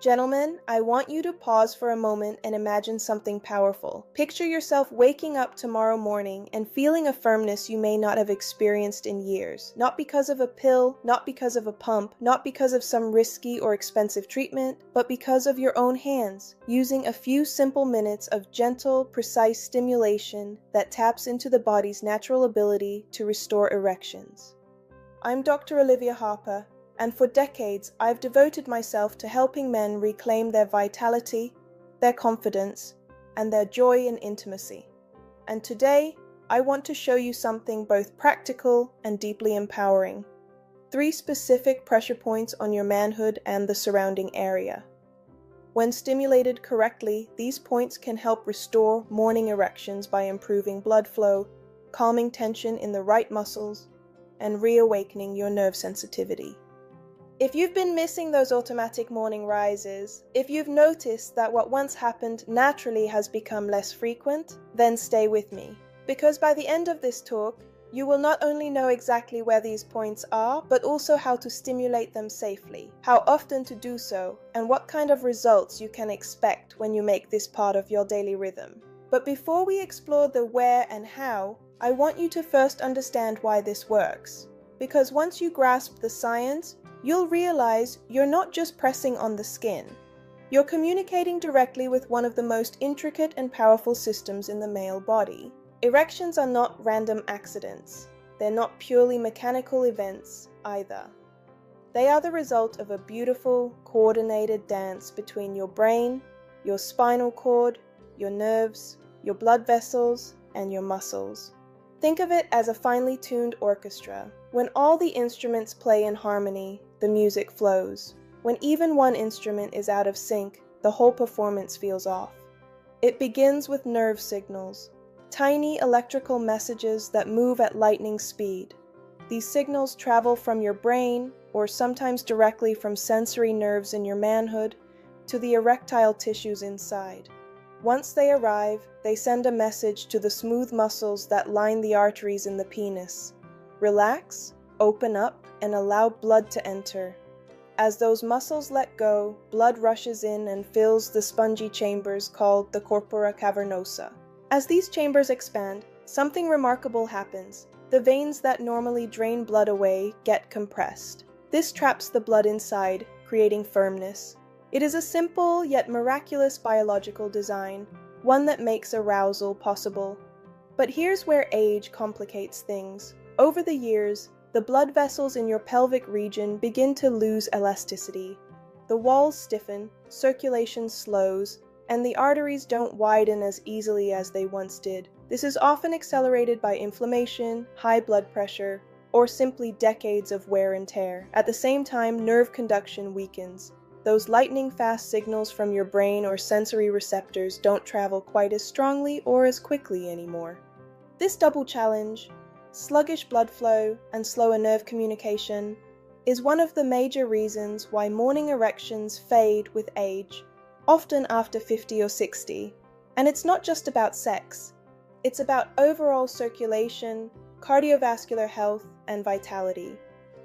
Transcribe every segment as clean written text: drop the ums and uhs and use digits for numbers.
Gentlemen, I want you to pause for a moment and imagine something powerful. Picture yourself waking up tomorrow morning and feeling a firmness you may not have experienced in years. Not because of a pill, not because of a pump, not because of some risky or expensive treatment, but because of your own hands, using a few simple minutes of gentle, precise stimulation that taps into the body's natural ability to restore erections. I'm Dr. Olivia Harper, and for decades I've devoted myself to helping men reclaim their vitality, their confidence, and their joy in intimacy. And today, I want to show you something both practical and deeply empowering. 3 specific pressure points on your manhood and the surrounding area. When stimulated correctly, these points can help restore morning erections by improving blood flow, calming tension in the right muscles, and reawakening your nerve sensitivity. If you've been missing those automatic morning rises, if you've noticed that what once happened naturally has become less frequent, then stay with me. Because by the end of this talk, you will not only know exactly where these points are, but also how to stimulate them safely, how often to do so, and what kind of results you can expect when you make this part of your daily rhythm. But before we explore the where and how, I want you to first understand why this works. Because once you grasp the science, you'll realize you're not just pressing on the skin. You're communicating directly with one of the most intricate and powerful systems in the male body. Erections are not random accidents. They're not purely mechanical events either. They are the result of a beautiful, coordinated dance between your brain, your spinal cord, your nerves, your blood vessels, and your muscles. Think of it as a finely tuned orchestra. When all the instruments play in harmony, the music flows. When even one instrument is out of sync, the whole performance feels off. It begins with nerve signals, tiny electrical messages that move at lightning speed. These signals travel from your brain, or sometimes directly from sensory nerves in your manhood, to the erectile tissues inside. Once they arrive, they send a message to the smooth muscles that line the arteries in the penis. Relax, open up, and allow blood to enter. As those muscles let go, blood rushes in and fills the spongy chambers called the corpora cavernosa. As these chambers expand, something remarkable happens. The veins that normally drain blood away get compressed. This traps the blood inside, creating firmness. It is a simple yet miraculous biological design, one that makes arousal possible. But here's where age complicates things. Over the years, the blood vessels in your pelvic region begin to lose elasticity. The walls stiffen, circulation slows, and the arteries don't widen as easily as they once did. This is often accelerated by inflammation, high blood pressure, or simply decades of wear and tear. At the same time, nerve conduction weakens. Those lightning-fast signals from your brain or sensory receptors don't travel quite as strongly or as quickly anymore. This double challenge, sluggish blood flow and slower nerve communication, is one of the major reasons why morning erections fade with age, often after 50 or 60. And it's not just about sex. It's about overall circulation, cardiovascular health, and vitality.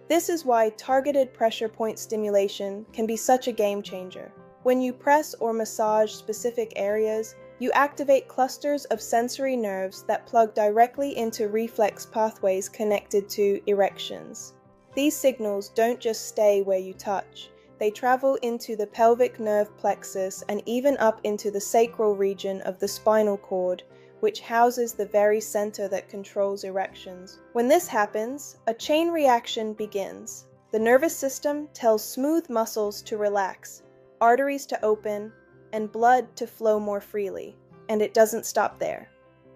This is why targeted pressure point stimulation can be such a game changer. When you press or massage specific areas, you activate clusters of sensory nerves that plug directly into reflex pathways connected to erections. These signals don't just stay where you touch. They travel into the pelvic nerve plexus and even up into the sacral region of the spinal cord, which houses the very center that controls erections. When this happens, a chain reaction begins. The nervous system tells smooth muscles to relax, arteries to open, and blood to flow more freely. And it doesn't stop there.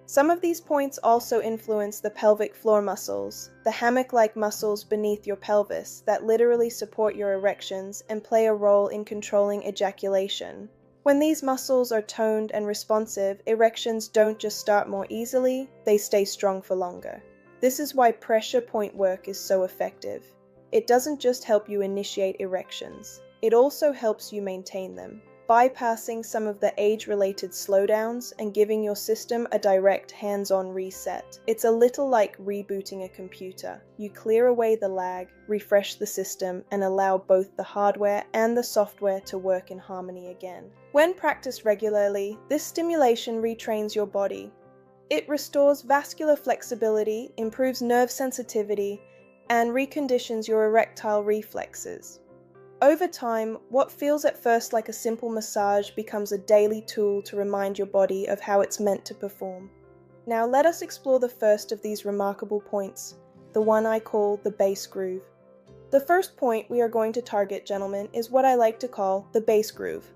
Some of these points also influence the pelvic floor muscles, the hammock-like muscles beneath your pelvis that literally support your erections and play a role in controlling ejaculation. When these muscles are toned and responsive, erections don't just start more easily, they stay strong for longer. This is why pressure point work is so effective. It doesn't just help you initiate erections, it also helps you maintain them. bypassing some of the age-related slowdowns and giving your system a direct hands-on reset. It's a little like rebooting a computer. You clear away the lag, refresh the system, and allow both the hardware and the software to work in harmony again. When practiced regularly, this stimulation retrains your body. It restores vascular flexibility, improves nerve sensitivity, and reconditions your erectile reflexes. Over time, what feels at first like a simple massage becomes a daily tool to remind your body of how it's meant to perform. Now let us explore the first of these remarkable points, the one I call the base groove. The first point we are going to target, gentlemen, is what I like to call the base groove.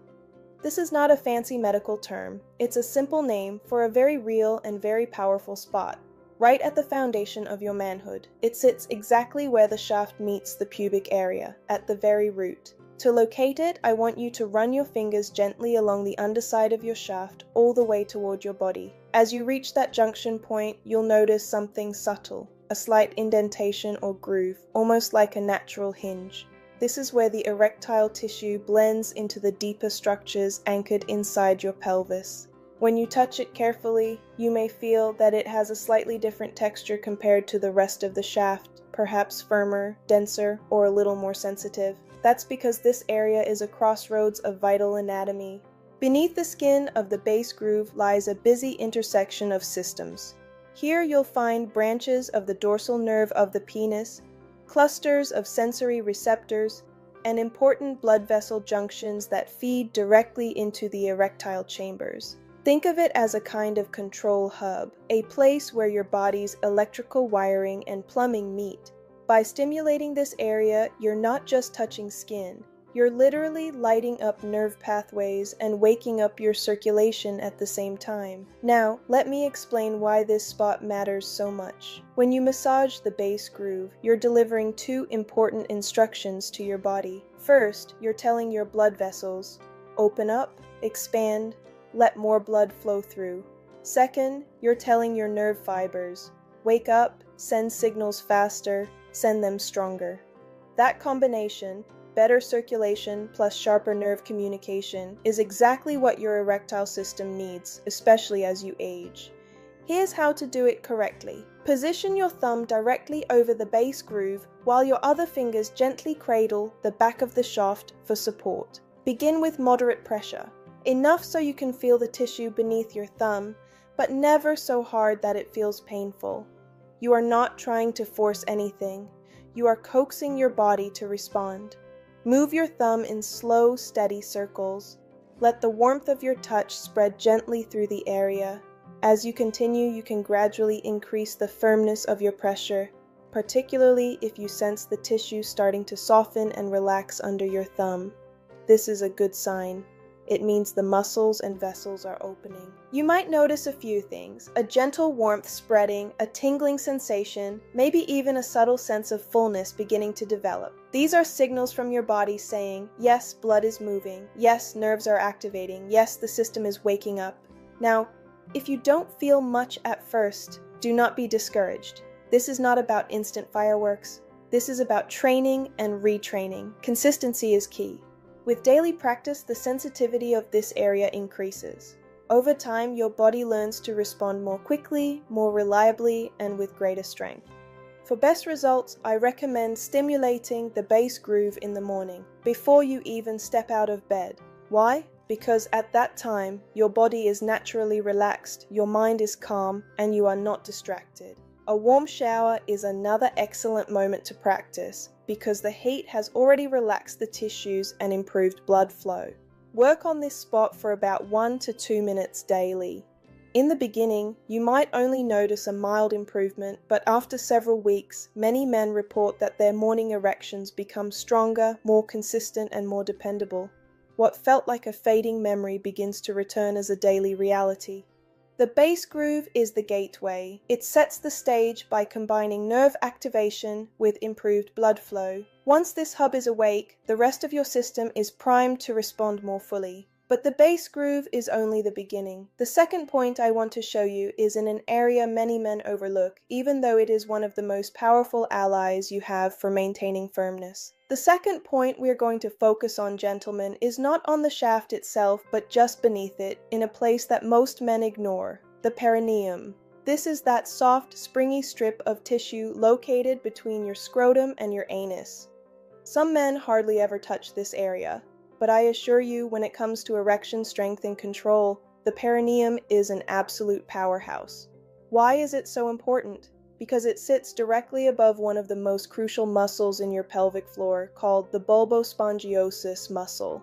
This is not a fancy medical term, it's a simple name for a very real and very powerful spot, right at the foundation of your manhood. It sits exactly where the shaft meets the pubic area, at the very root. To locate it, I want you to run your fingers gently along the underside of your shaft all the way toward your body. As you reach that junction point, you'll notice something subtle, a slight indentation or groove, almost like a natural hinge. This is where the erectile tissue blends into the deeper structures anchored inside your pelvis. When you touch it carefully, you may feel that it has a slightly different texture compared to the rest of the shaft, perhaps firmer, denser, or a little more sensitive. That's because this area is a crossroads of vital anatomy. Beneath the skin of the base groove lies a busy intersection of systems. Here you'll find branches of the dorsal nerve of the penis, clusters of sensory receptors, and important blood vessel junctions that feed directly into the erectile chambers. Think of it as a kind of control hub, a place where your body's electrical wiring and plumbing meet. By stimulating this area, you're not just touching skin, you're literally lighting up nerve pathways and waking up your circulation at the same time. Now, let me explain why this spot matters so much. When you massage the base groove, you're delivering two important instructions to your body. First, you're telling your blood vessels, open up, expand, let more blood flow through. Second, you're telling your nerve fibers, wake up, send signals faster, send them stronger. That combination, better circulation plus sharper nerve communication, is exactly what your erectile system needs, especially as you age. Here's how to do it correctly. Position your thumb directly over the base groove while your other fingers gently cradle the back of the shaft for support. Begin with moderate pressure, enough so you can feel the tissue beneath your thumb, but never so hard that it feels painful. You are not trying to force anything. You are coaxing your body to respond. Move your thumb in slow, steady circles. Let the warmth of your touch spread gently through the area. As you continue, you can gradually increase the firmness of your pressure, particularly if you sense the tissue starting to soften and relax under your thumb. This is a good sign. It means the muscles and vessels are opening. You might notice a few things: a gentle warmth spreading, a tingling sensation, maybe even a subtle sense of fullness beginning to develop. These are signals from your body saying, yes, blood is moving, yes, nerves are activating, yes, the system is waking up. Now, if you don't feel much at first, do not be discouraged. This is not about instant fireworks. This is about training and retraining. Consistency is key. With daily practice, the sensitivity of this area increases. Over time, your body learns to respond more quickly, more reliably, and with greater strength. For best results, I recommend stimulating the base groove in the morning, before you even step out of bed. Why? Because at that time, your body is naturally relaxed, your mind is calm, and you are not distracted. A warm shower is another excellent moment to practice, because the heat has already relaxed the tissues and improved blood flow. Work on this spot for about 1 to 2 minutes daily. In the beginning, you might only notice a mild improvement, but after several weeks, many men report that their morning erections become stronger, more consistent, and more dependable. What felt like a fading memory begins to return as a daily reality. The base groove is the gateway. It sets the stage by combining nerve activation with improved blood flow. Once this hub is awake, the rest of your system is primed to respond more fully. But the base groove is only the beginning. The second point I want to show you is in an area many men overlook, even though it is one of the most powerful allies you have for maintaining firmness. The second point we are going to focus on, gentlemen, is not on the shaft itself, but just beneath it, in a place that most men ignore, the perineum. This is that soft, springy strip of tissue located between your scrotum and your anus. Some men hardly ever touch this area, but I assure you, when it comes to erection strength and control, the perineum is an absolute powerhouse. Why is it so important? Because it sits directly above one of the most crucial muscles in your pelvic floor, called the bulbospongiosus muscle.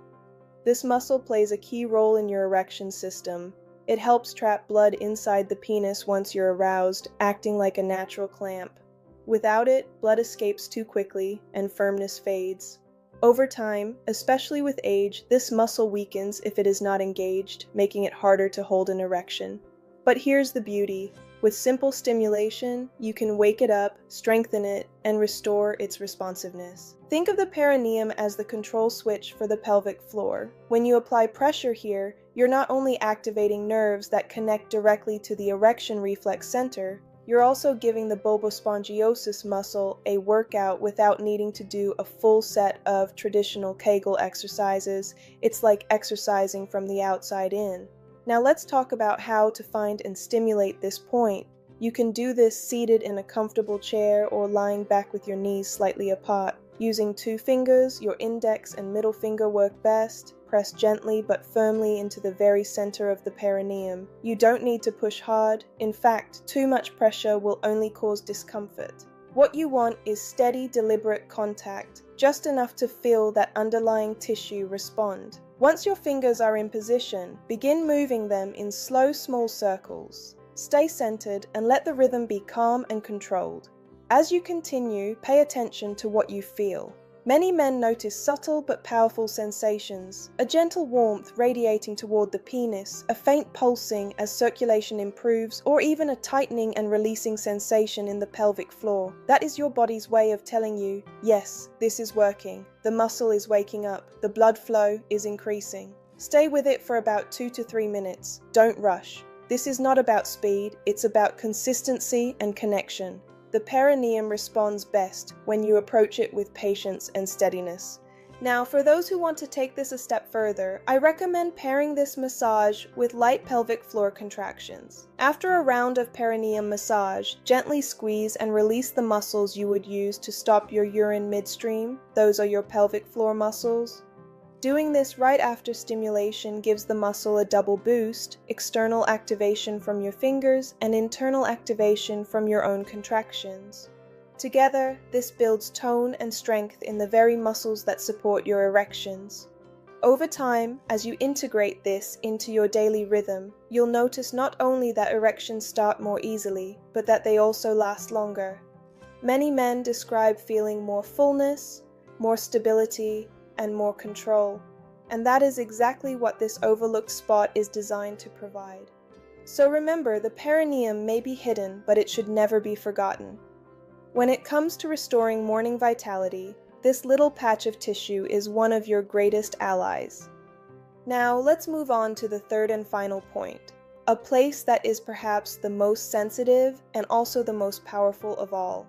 This muscle plays a key role in your erection system. It helps trap blood inside the penis once you're aroused, acting like a natural clamp. Without it, blood escapes too quickly, and firmness fades. Over time, especially with age, this muscle weakens if it is not engaged, making it harder to hold an erection. But here's the beauty. With simple stimulation, you can wake it up, strengthen it, and restore its responsiveness. Think of the perineum as the control switch for the pelvic floor. When you apply pressure here, you're not only activating nerves that connect directly to the erection reflex center, you're also giving the bulbospongiosus muscle a workout without needing to do a full set of traditional Kegel exercises. It's like exercising from the outside in. Now let's talk about how to find and stimulate this point. You can do this seated in a comfortable chair or lying back with your knees slightly apart. Using 2 fingers, your index and middle finger work best. Press gently but firmly into the very center of the perineum. You don't need to push hard. In fact, too much pressure will only cause discomfort. What you want is steady, deliberate contact, just enough to feel that underlying tissue respond. Once your fingers are in position, begin moving them in slow, small circles. Stay centered and let the rhythm be calm and controlled. As you continue, pay attention to what you feel. Many men notice subtle but powerful sensations, a gentle warmth radiating toward the penis, a faint pulsing as circulation improves, or even a tightening and releasing sensation in the pelvic floor. That is your body's way of telling you, yes, this is working. The muscle is waking up. The blood flow is increasing. Stay with it for about 2 to 3 minutes. Don't rush. This is not about speed, it's about consistency and connection. The perineum responds best when you approach it with patience and steadiness. Now, for those who want to take this a step further, I recommend pairing this massage with light pelvic floor contractions. After a round of perineum massage, gently squeeze and release the muscles you would use to stop your urine midstream. Those are your pelvic floor muscles. Doing this right after stimulation gives the muscle a double boost, external activation from your fingers and internal activation from your own contractions. Together, this builds tone and strength in the very muscles that support your erections. Over time, as you integrate this into your daily rhythm, you'll notice not only that erections start more easily, but that they also last longer. Many men describe feeling more fullness, more stability, and more control, and that is exactly what this overlooked spot is designed to provide. So remember, the perineum may be hidden, but it should never be forgotten. When it comes to restoring morning vitality, this little patch of tissue is one of your greatest allies. Now let's move on to the third and final point, a place that is perhaps the most sensitive and also the most powerful of all.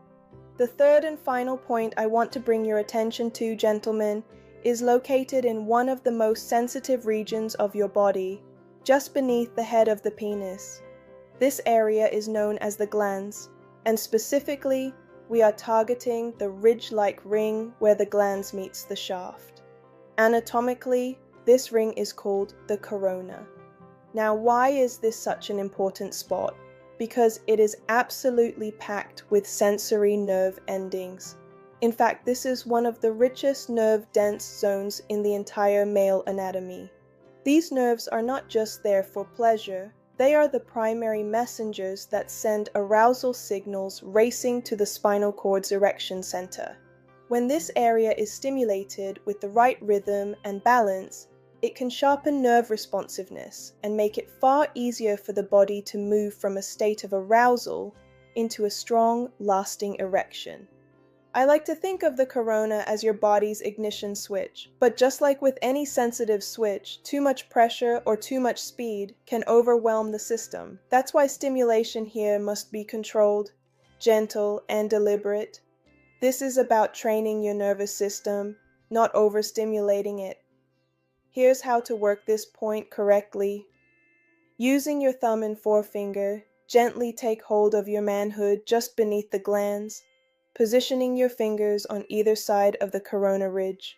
The third and final point I want to bring your attention to, gentlemen, is located in one of the most sensitive regions of your body, just beneath the head of the penis. This area is known as the glans, and specifically, we are targeting the ridge-like ring where the glans meets the shaft. Anatomically, this ring is called the corona. Now, why is this such an important spot? Because it is absolutely packed with sensory nerve endings. In fact, this is one of the richest nerve-dense zones in the entire male anatomy. These nerves are not just there for pleasure, they are the primary messengers that send arousal signals racing to the spinal cord's erection center. When this area is stimulated with the right rhythm and balance, it can sharpen nerve responsiveness and make it far easier for the body to move from a state of arousal into a strong, lasting erection. I like to think of the corona as your body's ignition switch, but just like with any sensitive switch, too much pressure or too much speed can overwhelm the system. That's why stimulation here must be controlled, gentle, and deliberate. This is about training your nervous system, not overstimulating it. Here's how to work this point correctly. Using your thumb and forefinger, gently take hold of your manhood just beneath the glans, positioning your fingers on either side of the corona ridge.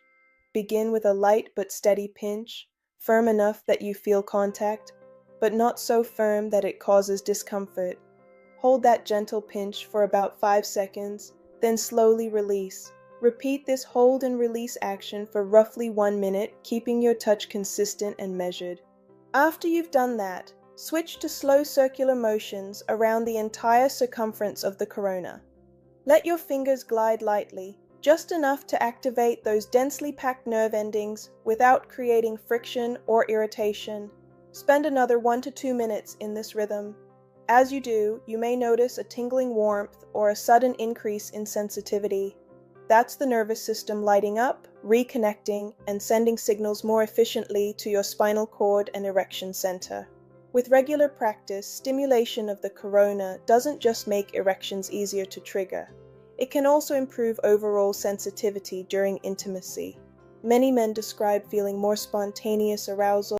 Begin with a light but steady pinch, firm enough that you feel contact, but not so firm that it causes discomfort. Hold that gentle pinch for about 5 seconds, then slowly release. Repeat this hold and release action for roughly 1 minute, keeping your touch consistent and measured. After you've done that, switch to slow circular motions around the entire circumference of the corona. Let your fingers glide lightly, just enough to activate those densely packed nerve endings without creating friction or irritation. Spend another 1 to 2 minutes in this rhythm. As you do, you may notice a tingling warmth or a sudden increase in sensitivity. That's the nervous system lighting up, reconnecting, and sending signals more efficiently to your spinal cord and erection center. With regular practice, stimulation of the corona doesn't just make erections easier to trigger. It can also improve overall sensitivity during intimacy. Many men describe feeling more spontaneous arousal